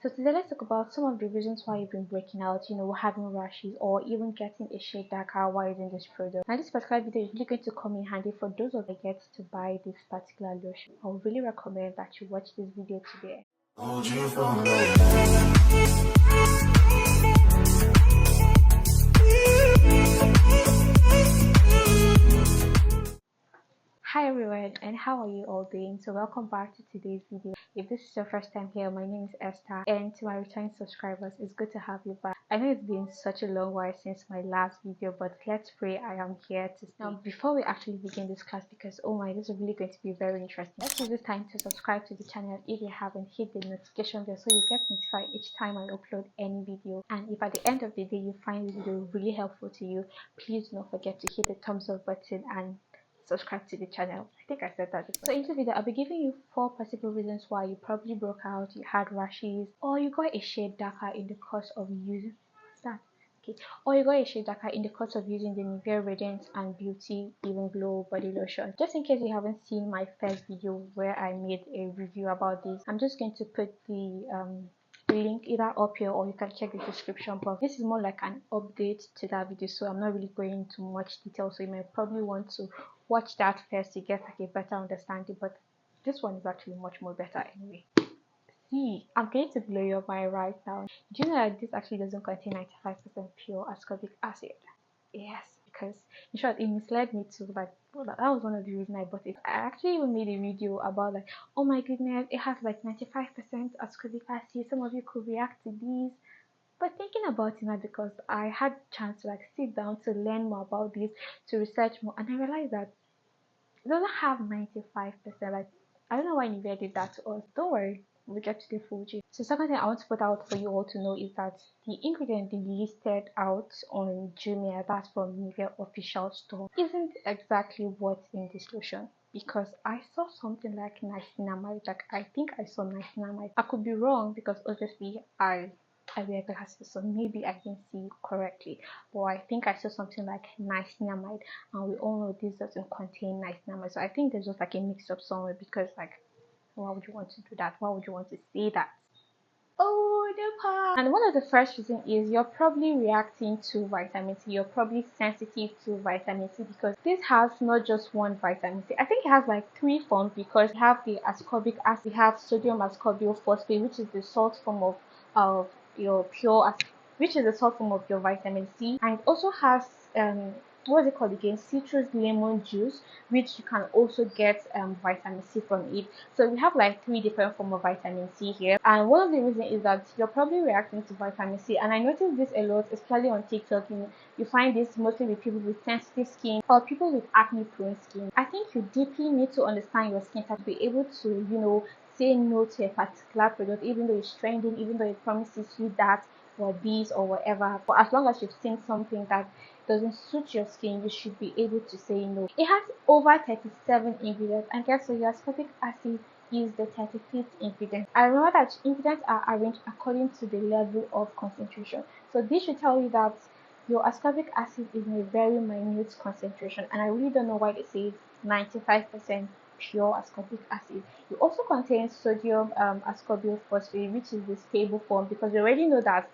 So today let's talk about some of the reasons why you've been breaking out, having rashes or even getting a shade darker while using this product. Now this particular video is really going to come in handy for those of you that get to buy this particular lotion. I would really recommend that you watch this video today. Hi everyone, and how are you all doing? So welcome back to today's video. If this is your first time here, my name is Esther, and to my returning subscribers, it's good to have you back. I know it's been such a long while since my last video, but let's pray I am here to stay. Now before we actually begin this class, because oh my, this is really going to be very interesting, let's use this time to subscribe to the channel if you haven't. Hit the notification bell so you get notified each time I upload any video. And if at the end of the day you find the video really helpful to you, please don't forget to hit the thumbs up button and subscribe to the channel. I think I said that before. So in this video I'll be giving you 4 possible reasons why you probably broke out, you had rashes, or you got a shade darker in the course of using or you got a shade darker in the course of using the Nivea Radiance and Beauty Even Glow body lotion. Just in case you haven't seen my first video where I made a review about this, I'm just going to put the link either up here or you can check the description box. This is more like an update to that video, so I'm not really going into much detail, so you may probably want to watch that first to get like a better understanding, but this one is actually much more better anyway. See, I'm going to blow your mind right now. Do you know that this actually doesn't contain 95% pure ascorbic acid? Yes, because in short it misled me too. Like, that was one of the reasons I bought it. I actually even made a video about like, oh my goodness, it has like 95% ascorbic acid, some of you could react to these. But thinking about it now, because I had chance to like sit down to learn more about this, to research more, and I realized that it doesn't have 95%. Like, I don't know why Nivea did that to us. Don't worry, we'll get to the full gist. So second thing I want to put out for you all to know is that the ingredient they listed out on Jumia, that's from Nivea official store, isn't exactly what's in this lotion. Because I saw something like niacinamide, like I think I saw niacinamide. I could be wrong because obviously I wear glasses, so maybe I didn't see correctly, but I think I saw something like niacinamide, and we all know this doesn't contain niacinamide, so I think there's just like a mix up somewhere, because like, why would you want to do that? Why would you want to say that? Oh, the part. And one of the first reasons is you're probably reacting to vitamin C. You're probably sensitive to vitamin C, because this has not just one vitamin C. I think it has like 3 forms, because we have the ascorbic acid, we have sodium ascorbyl phosphate, which is the salt form of your pure, which is the salt form of your vitamin C, and it also has what is it called again, citrus lemon juice, which you can also get vitamin C from it. So we have like 3 different forms of vitamin C here, and one of the reasons is that you're probably reacting to vitamin C. And I noticed this a lot, especially on TikTok. You find this mostly with people with sensitive skin or people with acne prone skin. I think you deeply need to understand your skin to be able to say no to a particular product, even though it's trending, even though it promises you that or this or whatever. But as long as you've seen something that doesn't suit your skin, you should be able to say no. It has over 37 ingredients, and guess what? Your ascorbic acid is the 35th ingredient. I remember that ingredients are arranged according to the level of concentration. So this should tell you that your ascorbic acid is in a very minute concentration, and I really don't know why they say 95% pure ascorbic acid. It also contains sodium ascorbyl phosphate, which is the stable form, because we already know that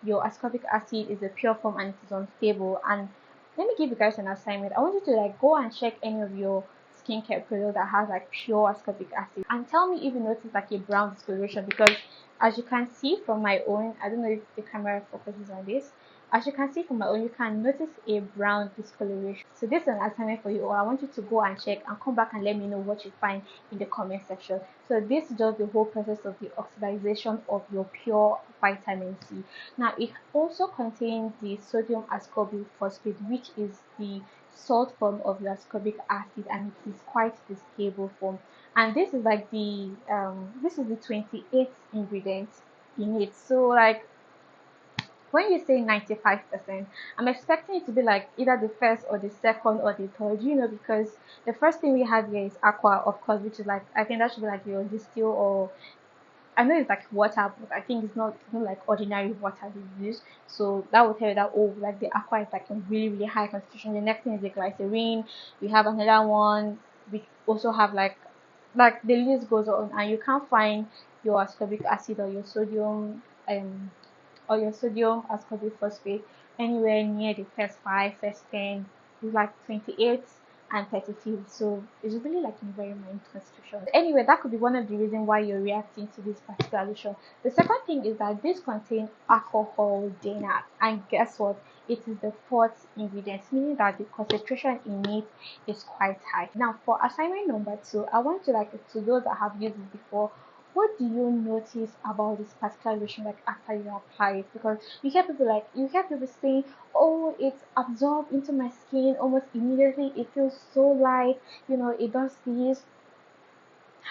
your ascorbic acid is a pure form and it is unstable. And let me give you guys an assignment. I want you to like go and check any of your skincare product that has like pure ascorbic acid, and tell me if you notice like a brown discoloration, because as you can see from my own, I don't know if the camera focuses on this, as you can see from my own, you can notice a brown discoloration. So this is an assignment for you all. I want you to go and check and come back and let me know what you find in the comment section. So this is just the whole process of the oxidation of your pure vitamin C. Now it also contains the sodium ascorbyl phosphate, which is the salt form of your ascorbic acid, and it is quite the stable form. And this is like the 28th ingredient in it. So like, when you say 95%, I'm expecting it to be like either the first or the second or the third, because the first thing we have here is aqua, of course, which is like, I think that should be like your distill, or I know it's like water, but I think it's not like ordinary water they use. So that will tell you that, oh, like the aqua is like a really, really high concentration. The next thing is the glycerin. We have another one. We also have like the list goes on, and you can't find your ascorbic acid or your sodium ascorbic phosphate anywhere near the first 5, first 10, it's like 28 and 32. So it's really like in very minor constitution. Anyway, that could be one of the reasons why you're reacting to this particular lotion. The second thing is that this contains alcohol dinner, and guess what? It is the fourth ingredient, meaning that the concentration in it is quite high. Now, for assignment number 2, I want to like to those that have used it before, what do you notice about this particular lotion like after you apply it? Because you hear people saying, oh, it's absorbed into my skin almost immediately, it feels so light, it does this.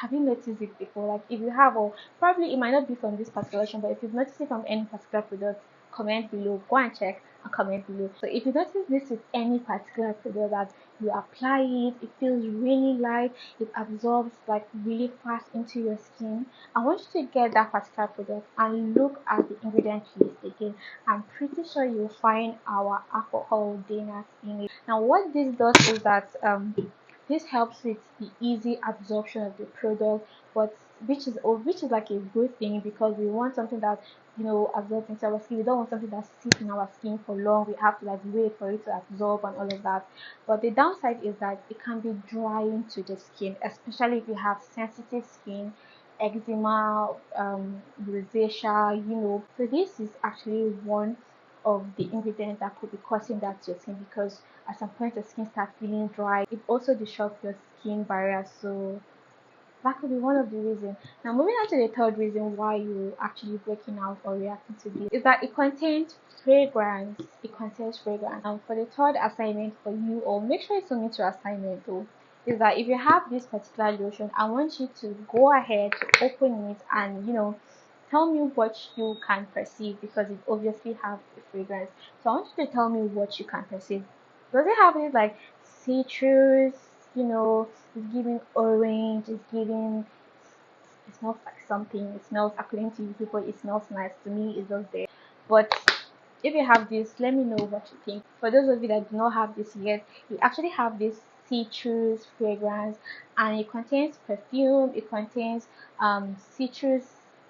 Have you noticed it before? Like if you have, or probably it might not be from this particular lotion, but if you've noticed it from any particular product, comment below. Go and check and comment below. So if you notice this with any particular product that you apply it, it feels really light, it absorbs like really fast into your skin. I want you to get that particular product and look at the ingredient list again. I'm pretty sure you'll find our alcohol dinner in it. Now what this does is that this helps with the easy absorption of the product, but which is like a good thing because we want something that absorbs into our skin. We don't want something that sits in our skin for long. We have to like wait for it to absorb and all of that. But the downside is that it can be drying to the skin, especially if you have sensitive skin, eczema, rosacea. So this is actually one of the ingredients that could be causing that to your skin because at some point your skin starts feeling dry. It also disrupts your skin barrier, so that could be one of the reasons. Now moving on to the third reason why you're actually breaking out or reacting to this is that it contains fragrance. And for the third assignment for you, or make sure you submit your assignment though, is that if you have this particular lotion, I want you to go ahead to open it and tell me what you can perceive because it obviously have a fragrance. So I want you to tell me what you can perceive. Does it have this like citrus? It's giving orange. It smells like something. It smells according to you people. It smells nice. To me, it's just there. But if you have this, let me know what you think. For those of you that do not have this yet, you actually have this citrus fragrance, and it contains perfume. It contains citrus.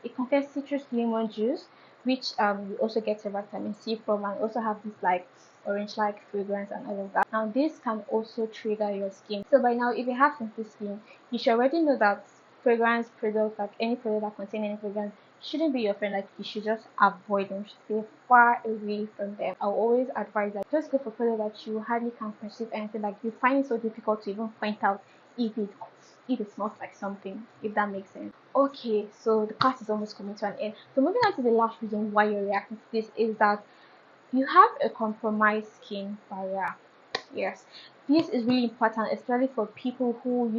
It contains citrus lemon juice, which you also get a vitamin C from, and also have this like orange like fragrance and all of that. Now this can also trigger your skin. So by now, if you have sensitive skin, you should already know that fragrance products, like any product that contain any fragrance, shouldn't be your friend. Like you should just avoid them, stay far away from them. I'll always advise that just go for products that you hardly can perceive anything, like you find it so difficult to even point out if it smells like something, if that makes sense. Okay, so the class is almost coming to an end. So moving on to the last reason why you're reacting to this is that you have a compromised skin barrier. Yes, this is really important, especially for people who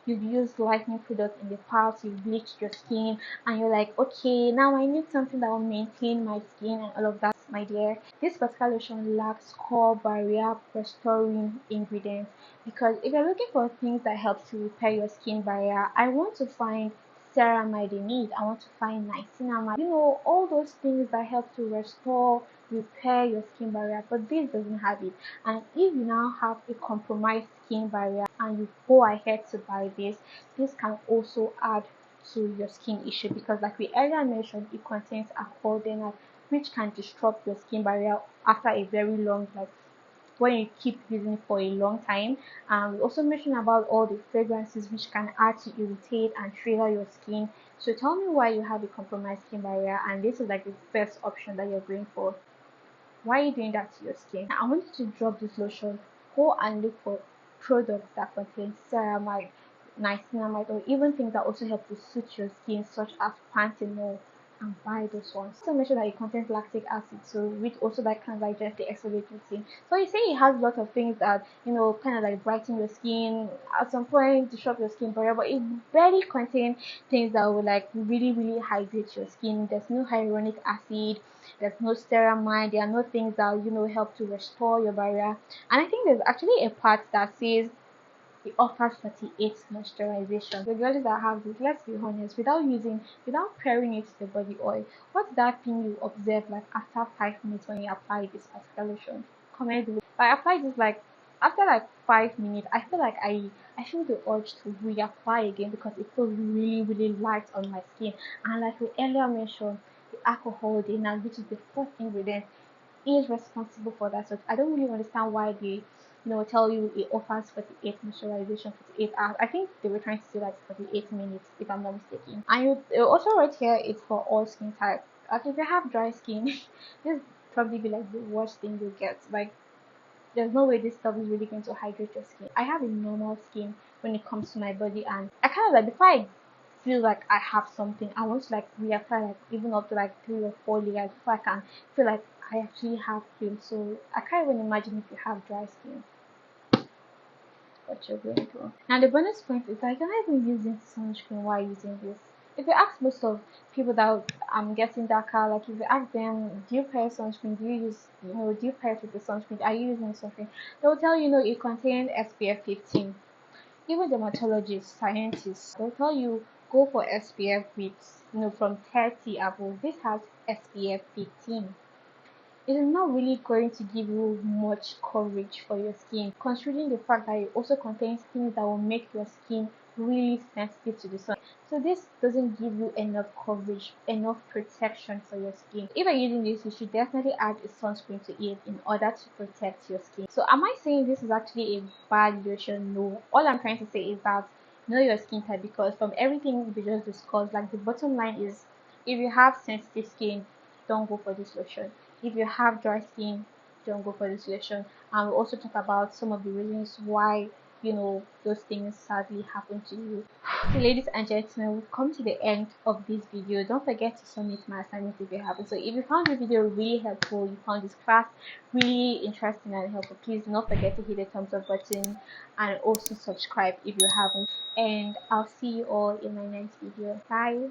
you've used lightening products in the past, you've bleached your skin, and you're like, okay, now I need something that will maintain my skin and all of that. My dear, this particular lotion lacks core barrier restoring ingredients, because if you're looking for things that help to repair your skin barrier, I want to find ceramide in it. I want to find niacinamide. All those things that help to restore, repair your skin barrier, but this doesn't have it. And if you now have a compromised skin barrier and you go ahead to buy this can also add to your skin issue, because like we earlier mentioned, it contains alcohol, which can disrupt your skin barrier after a very long, like when you keep using it for a long time. We also mentioned about all the fragrances which can add to irritate and trigger your skin. So tell me why you have a compromised skin barrier and this is like the best option that you're going for. Why are you doing that to your skin? I want you to drop this lotion, go and look for products that contain ceramide, niacinamide, or even things that also help to suit your skin, such as panthenol, and buy those ones. Also mention that it contains lactic acid, so which also like kind of like gently exfoliate your skin. So you say it has a lot of things that kind of like brighten your skin, at some point disrupt your skin barrier, but it barely contains things that will like really hydrate your skin. There's no hyaluronic acid, there's no ceramide, there are no things that help to restore your barrier. And I think there's actually a part that says it offers 38 moisturization. The girls that have this, let's be honest, without pairing it with the body oil, what's that thing you observe like after 5 minutes when you apply this particular lotion? Comment below. I applied this like after like 5 minutes, I feel like I feel the urge to reapply again because it feels really light on my skin. And like we earlier mentioned, the alcohol they now, which is the fourth ingredient, is responsible for that. So I don't really understand why they tell you it offers 48 moisturization, 48 hours. I think they were trying to say like 48 minutes if I'm not mistaken. And you also write here it's for all skin types. Like if you have dry skin, this probably be like the worst thing you get. Like there's no way this stuff is really going to hydrate your skin. I have a normal skin when it comes to my body, and I kind of like before I feel like I have something, I want to like reapply like even up to like 3 or 4 layers before I can feel like I actually have cream. So I can't even imagine if you have dry skin what you're going through. Now the bonus point is that you're not even using sunscreen while using this. If you ask most of people that I'm getting darker, like if you ask them, do you pair sunscreen? Do you use, do you pair it with the sunscreen? Are you using sunscreen? They'll tell you, no, it contains SPF 15. Even dermatologists, scientists, they'll tell you go for SPF with, from 30 above. This has SPF 15. It is not really going to give you much coverage for your skin, considering the fact that it also contains things that will make your skin really sensitive to the sun. So this doesn't give you enough coverage, enough protection for your skin. If you're using this, you should definitely add a sunscreen to it in order to protect your skin. So am I saying this is actually a bad lotion? No. All I'm trying to say is that know your skin type, because from everything we just discussed, like the bottom line is if you have sensitive skin, don't go for this lotion. If you have dry skin, don't go for this lotion. And we'll also talk about some of the reasons why those things sadly happen to you. So ladies and gentlemen, we've come to the end of this video. Don't forget to submit my assignment if you haven't. So if you found this video really helpful, you found this class really interesting and helpful, please do not forget to hit the thumbs up button and also subscribe if you haven't. And I'll see you all in my next video. Bye.